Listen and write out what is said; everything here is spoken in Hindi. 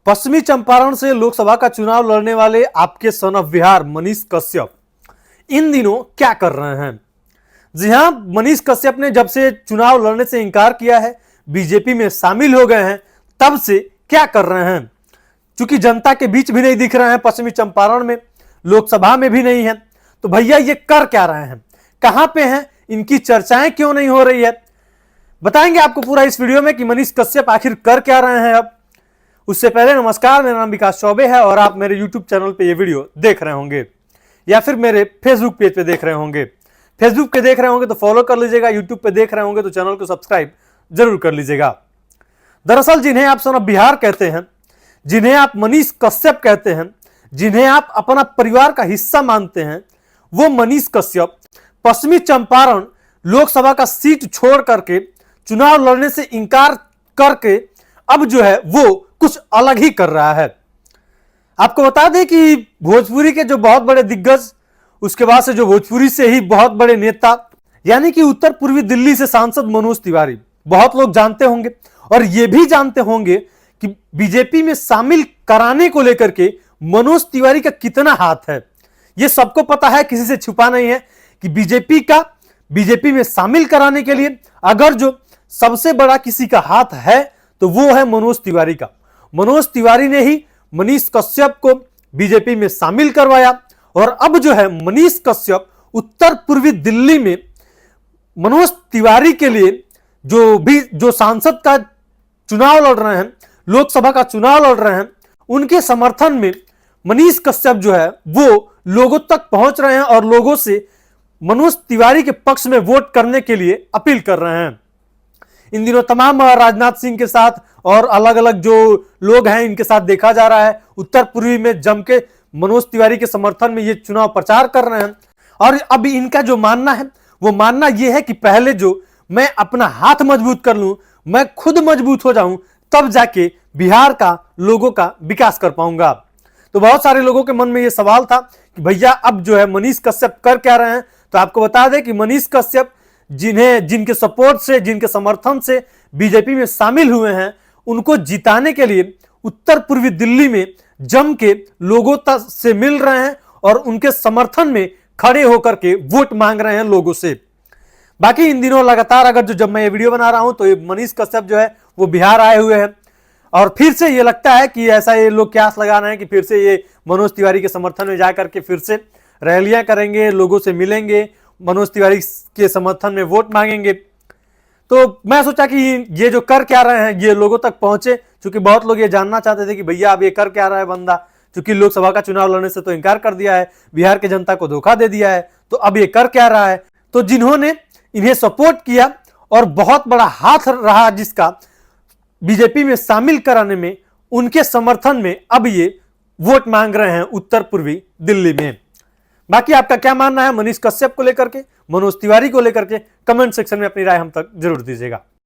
पश्चिमी चंपारण से लोकसभा का चुनाव लड़ने वाले आपके सन ऑफ बिहार मनीष कश्यप इन दिनों क्या कर रहे हैं? जी हां, मनीष कश्यप ने जब से चुनाव लड़ने से इंकार किया है, बीजेपी में शामिल हो गए हैं, तब से क्या कर रहे हैं? चूंकि जनता के बीच भी नहीं दिख रहे हैं, पश्चिमी चंपारण में, लोकसभा में भी नहीं है, तो भैया ये कर क्या रहे हैं? कहां पे हैं? इनकी चर्चाएं क्यों नहीं हो रही है? बताएंगे आपको पूरा इस वीडियो में कि मनीष कश्यप आखिर कर क्या रहे हैं। अब उससे पहले नमस्कार, मेरा नाम विकास चौबे है और आप मेरे यूट्यूब चैनल पे ये वीडियो देख रहे होंगे या फिर मेरे फेसबुक पेज पे देख रहे होंगे। फेसबुक पे देख रहे होंगे तो फॉलो कर लीजिएगा, यूट्यूब पे देख रहे होंगे तो चैनल को सब्सक्राइब जरूर कर लीजिएगा। दरअसल जिन्हें आप सन ऑफ बिहार कहते हैं, जिन्हें आप मनीष कश्यप कहते हैं, जिन्हें आप अपना परिवार का हिस्सा मानते हैं, वो मनीष कश्यप पश्चिमी चंपारण लोकसभा का सीट छोड़ करके चुनाव लड़ने से इंकार करके अब जो है वो कुछ अलग ही कर रहा है। आपको बता दें कि भोजपुरी के जो बहुत बड़े दिग्गज, उसके बाद से जो भोजपुरी से ही बहुत बड़े नेता, यानी कि उत्तर पूर्वी दिल्ली से सांसद मनोज तिवारी, बहुत लोग जानते होंगे और ये भी जानते होंगे कि बीजेपी में शामिल कराने को लेकर के मनोज तिवारी का कितना हाथ है। यह सबको पता है, किसी से छुपा नहीं है कि बीजेपी में शामिल कराने के लिए अगर जो सबसे बड़ा किसी का हाथ है तो वो है मनोज तिवारी का। मनोज तिवारी ने ही मनीष कश्यप को बीजेपी में शामिल करवाया और अब जो है मनीष कश्यप उत्तर पूर्वी दिल्ली में मनोज तिवारी के लिए जो सांसद का चुनाव लड़ रहे हैं, लोकसभा का चुनाव लड़ रहे हैं, उनके समर्थन में मनीष कश्यप जो है वो लोगों तक पहुंच रहे हैं और लोगों से मनोज तिवारी के पक्ष में वोट करने के लिए अपील कर रहे हैं। इन दिनों तमाम राजनाथ सिंह के साथ और अलग अलग जो लोग हैं इनके साथ देखा जा रहा है, उत्तर पूर्वी में जम के मनोज तिवारी के समर्थन में ये चुनाव प्रचार कर रहे हैं। और अब इनका जो मानना है वो मानना यह है कि पहले जो मैं अपना हाथ मजबूत कर लूं, मैं खुद मजबूत हो जाऊं, तब जाके बिहार का लोगों का विकास कर पाऊंगा। तो बहुत सारे लोगों के मन में यह सवाल था कि भैया अब जो है मनीष कश्यप कर क्या रहे हैं। तो आपको बता दें कि मनीष कश्यप जिनके सपोर्ट से, जिनके समर्थन से बीजेपी में शामिल हुए हैं, उनको जिताने के लिए उत्तर पूर्वी दिल्ली में जम के लोगों तक से मिल रहे हैं और उनके समर्थन में खड़े होकर के वोट मांग रहे हैं लोगों से। बाकी इन दिनों लगातार जब मैं ये वीडियो बना रहा हूं तो ये मनीष कश्यप जो है वो बिहार आए हुए हैं और फिर से ये लगता है कि ऐसा ये लोग क्यास लगा रहे हैं कि फिर से ये मनोज तिवारी के समर्थन में जाकर के फिर से रैलियां करेंगे, लोगों से मिलेंगे, मनोज तिवारी के समर्थन में वोट मांगेंगे। तो मैं सोचा कि ये जो कर क्या रहे हैं ये लोगों तक पहुंचे, क्योंकि बहुत लोग ये जानना चाहते थे कि भैया अब ये कर क्या रहा है बंदा, क्योंकि लोकसभा का चुनाव लड़ने से तो इंकार कर दिया है, बिहार की जनता को धोखा दे दिया है, तो अब ये कर क्या रहा है। तो जिन्होंने इन्हें सपोर्ट किया और बहुत बड़ा हाथ रहा जिसका बीजेपी में शामिल कराने में, उनके समर्थन में अब ये वोट मांग रहे हैं उत्तर पूर्वी दिल्ली में। बाकी आपका क्या मानना है मनीष कश्यप को लेकर के, मनोज तिवारी को लेकर के, कमेंट सेक्शन में अपनी राय हम तक जरूर दीजिएगा।